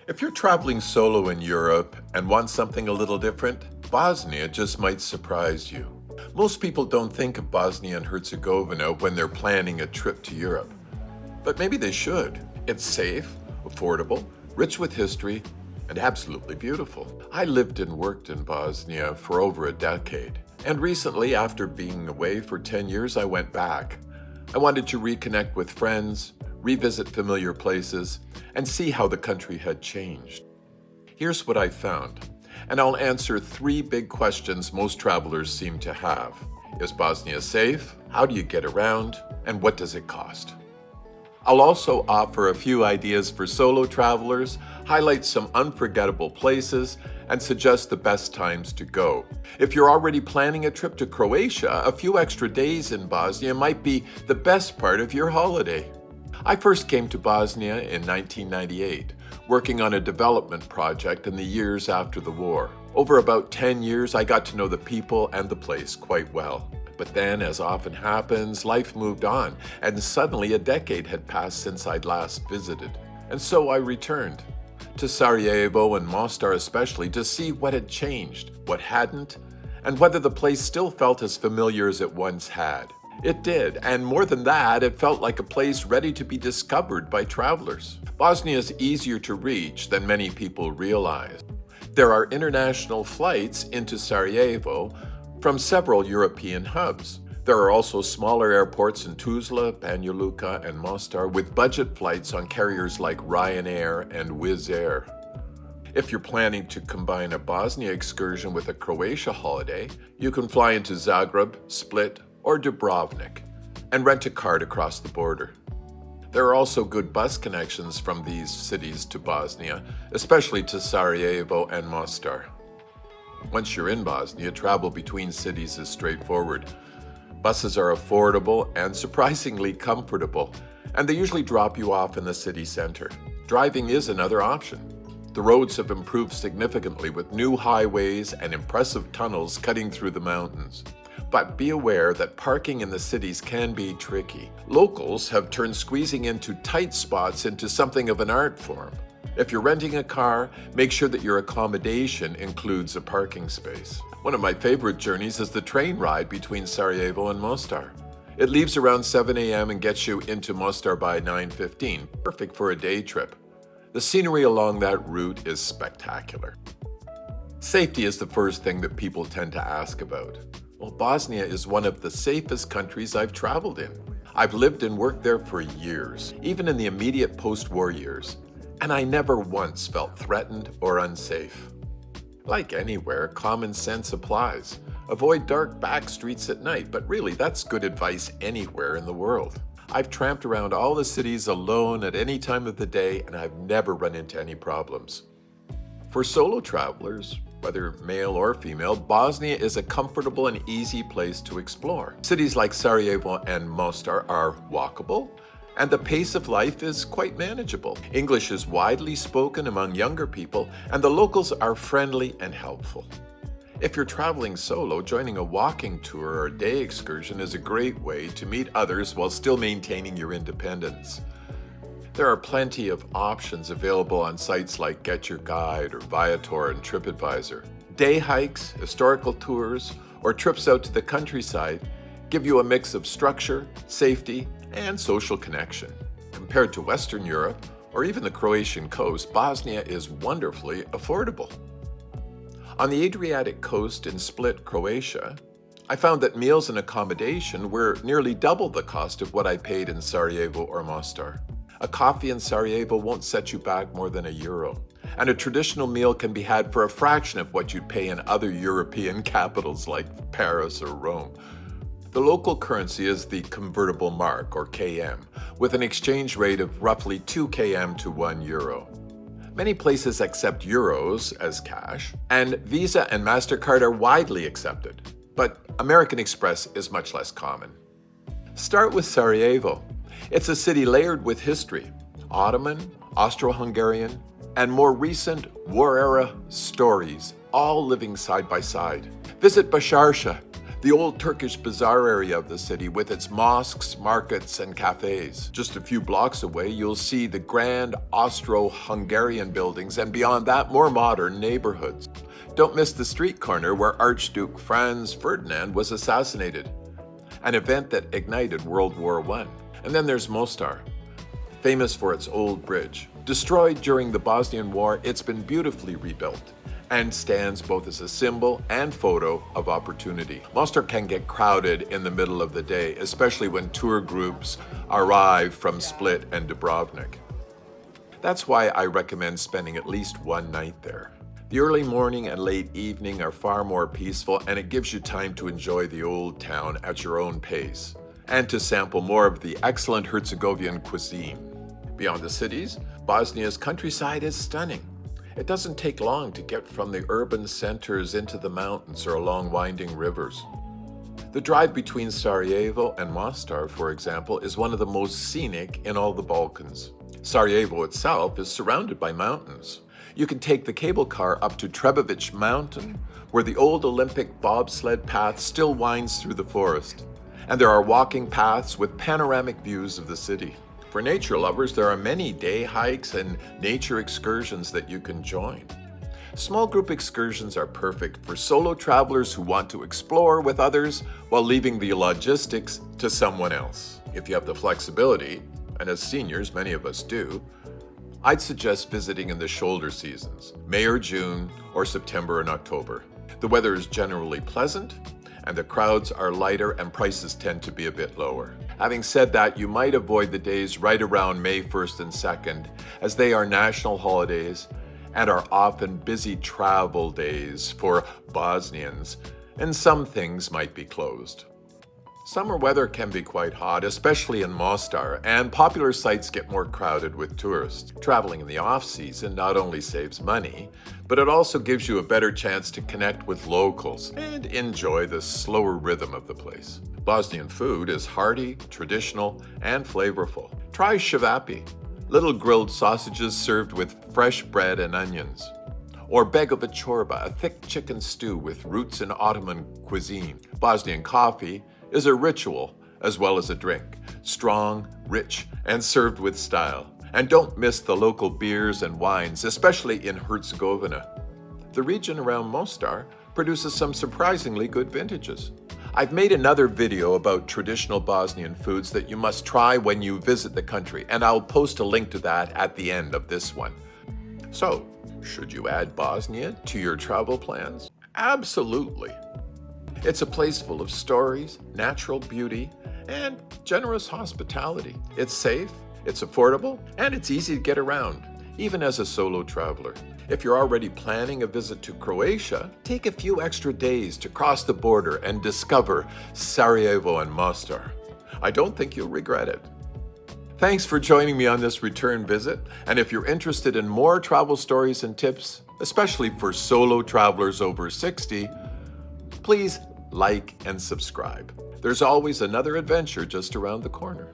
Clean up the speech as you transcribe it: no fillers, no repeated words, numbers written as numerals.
If you're traveling solo in Europe and want something a little different, Bosnia just might surprise you. Most people don't think of Bosnia and Herzegovina when they're planning a trip to Europe. But maybe they should. It's safe, affordable, rich with history, and absolutely beautiful. I lived and worked in Bosnia for over a decade. And recently, after being away for 10 years, I went back. I wanted to reconnect with friends, revisit familiar places, and see how the country had changed. Here's what I found, and I'll answer 3 big questions most travelers seem to have. Is Bosnia safe? How do you get around? And what does it cost? I'll also offer a few ideas for solo travelers, highlight some unforgettable places, and suggest the best times to go. If you're already planning a trip to Croatia, a few extra days in Bosnia might be the best part of your holiday. I first came to Bosnia in 1998, working on a development project in the years after the war. Over about 10 years, I got to know the people and the place quite well. But then, as often happens, life moved on, and suddenly a decade had passed since I'd last visited. And so I returned to Sarajevo and Mostar especially to see what had changed, what hadn't, and whether the place still felt as familiar as it once had. It did, and more than that, it felt like a place ready to be discovered by travelers. Bosnia is easier to reach than many people realize. There are international flights into Sarajevo from several European hubs. There are also smaller airports in Tuzla, Banja Luka, and Mostar with budget flights on carriers like Ryanair and Wizz Air. If you're planning to combine a Bosnia excursion with a Croatia holiday, you can fly into Zagreb, Split, or Dubrovnik and rent a car to cross the border. There are also good bus connections from these cities to Bosnia, especially to Sarajevo and Mostar. Once you're in Bosnia, travel between cities is straightforward. Buses are affordable and surprisingly comfortable, and they usually drop you off in the city center. Driving is another option. The roads have improved significantly with new highways and impressive tunnels cutting through the mountains. But be aware that parking in the cities can be tricky. Locals have turned squeezing into tight spots into something of an art form. If you're renting a car, make sure that your accommodation includes a parking space. One of my favorite journeys is the train ride between Sarajevo and Mostar. It leaves around 7 a.m. and gets you into Mostar by 9:15, perfect for a day trip. The scenery along that route is spectacular. Safety is the first thing that people tend to ask about. Well, Bosnia is one of the safest countries I've traveled in. I've lived and worked there for years, even in the immediate post-war years, and I never once felt threatened or unsafe. Like anywhere, common sense applies. Avoid dark back streets at night, but really that's good advice anywhere in the world. I've tramped around all the cities alone at any time of the day, and I've never run into any problems. For solo travelers, whether male or female, Bosnia is a comfortable and easy place to explore. Cities like Sarajevo and Mostar are walkable, and the pace of life is quite manageable. English is widely spoken among younger people, and the locals are friendly and helpful. If you're traveling solo, joining a walking tour or day excursion is a great way to meet others while still maintaining your independence. There are plenty of options available on sites like Get Your Guide or Viator and TripAdvisor. Day hikes, historical tours, or trips out to the countryside give you a mix of structure, safety, and social connection. Compared to Western Europe or even the Croatian coast, Bosnia is wonderfully affordable. On the Adriatic coast in Split, Croatia, I found that meals and accommodation were nearly double the cost of what I paid in Sarajevo or Mostar. A coffee in Sarajevo won't set you back more than €1, and a traditional meal can be had for a fraction of what you'd pay in other European capitals like Paris or Rome. The local currency is the convertible mark, or KM, with an exchange rate of roughly 2 KM to €1. Many places accept euros as cash, and Visa and MasterCard are widely accepted, but American Express is much less common. Start with Sarajevo. It's a city layered with history, Ottoman, Austro-Hungarian, and more recent war-era stories, all living side by side. Visit Basharsha, the old Turkish bazaar area of the city with its mosques, markets, and cafes. Just a few blocks away, you'll see the grand Austro-Hungarian buildings, and beyond that, more modern neighborhoods. Don't miss the street corner where Archduke Franz Ferdinand was assassinated, an event that ignited World War I. And then there's Mostar, famous for its old bridge. Destroyed during the Bosnian War, it's been beautifully rebuilt and stands both as a symbol and photo of opportunity. Mostar can get crowded in the middle of the day, especially when tour groups arrive from Split and Dubrovnik. That's why I recommend spending at least one night there. The early morning and late evening are far more peaceful, and it gives you time to enjoy the old town at your own pace and to sample more of the excellent Herzegovian cuisine. Beyond the cities, Bosnia's countryside is stunning. It doesn't take long to get from the urban centers into the mountains or along winding rivers. The drive between Sarajevo and Mostar, for example, is one of the most scenic in all the Balkans. Sarajevo itself is surrounded by mountains. You can take the cable car up to Trebević Mountain, where the old Olympic bobsled path still winds through the forest. And there are walking paths with panoramic views of the city. For nature lovers, there are many day hikes and nature excursions that you can join. Small group excursions are perfect for solo travelers who want to explore with others while leaving the logistics to someone else. If you have the flexibility, and as seniors many of us do, I'd suggest visiting in the shoulder seasons, May or June, or September and October. The weather is generally pleasant, and the crowds are lighter and prices tend to be a bit lower. Having said that, you might avoid the days right around May 1st and 2nd, as they are national holidays and are often busy travel days for Bosnians, and some things might be closed. Summer weather can be quite hot, especially in Mostar, and popular sites get more crowded with tourists. Traveling in the off-season not only saves money, but it also gives you a better chance to connect with locals and enjoy the slower rhythm of the place. Bosnian food is hearty, traditional, and flavorful. Try cevapi, little grilled sausages served with fresh bread and onions. Or begova chorba, a thick chicken stew with roots in Ottoman cuisine. Bosnian coffee is a ritual as well as a drink, strong, rich, and served with style. And don't miss the local beers and wines, especially in Herzegovina. The region around Mostar produces some surprisingly good vintages. I've made another video about traditional Bosnian foods that you must try when you visit the country, and I'll post a link to that at the end of this one. So, should you add Bosnia to your travel plans? Absolutely. It's a place full of stories, natural beauty, and generous hospitality. It's safe, it's affordable, and it's easy to get around, even as a solo traveler. If you're already planning a visit to Croatia, take a few extra days to cross the border and discover Sarajevo and Mostar. I don't think you'll regret it. Thanks for joining me on this return visit, and if you're interested in more travel stories and tips, especially for solo travelers over 60, please like and subscribe. There's always another adventure just around the corner.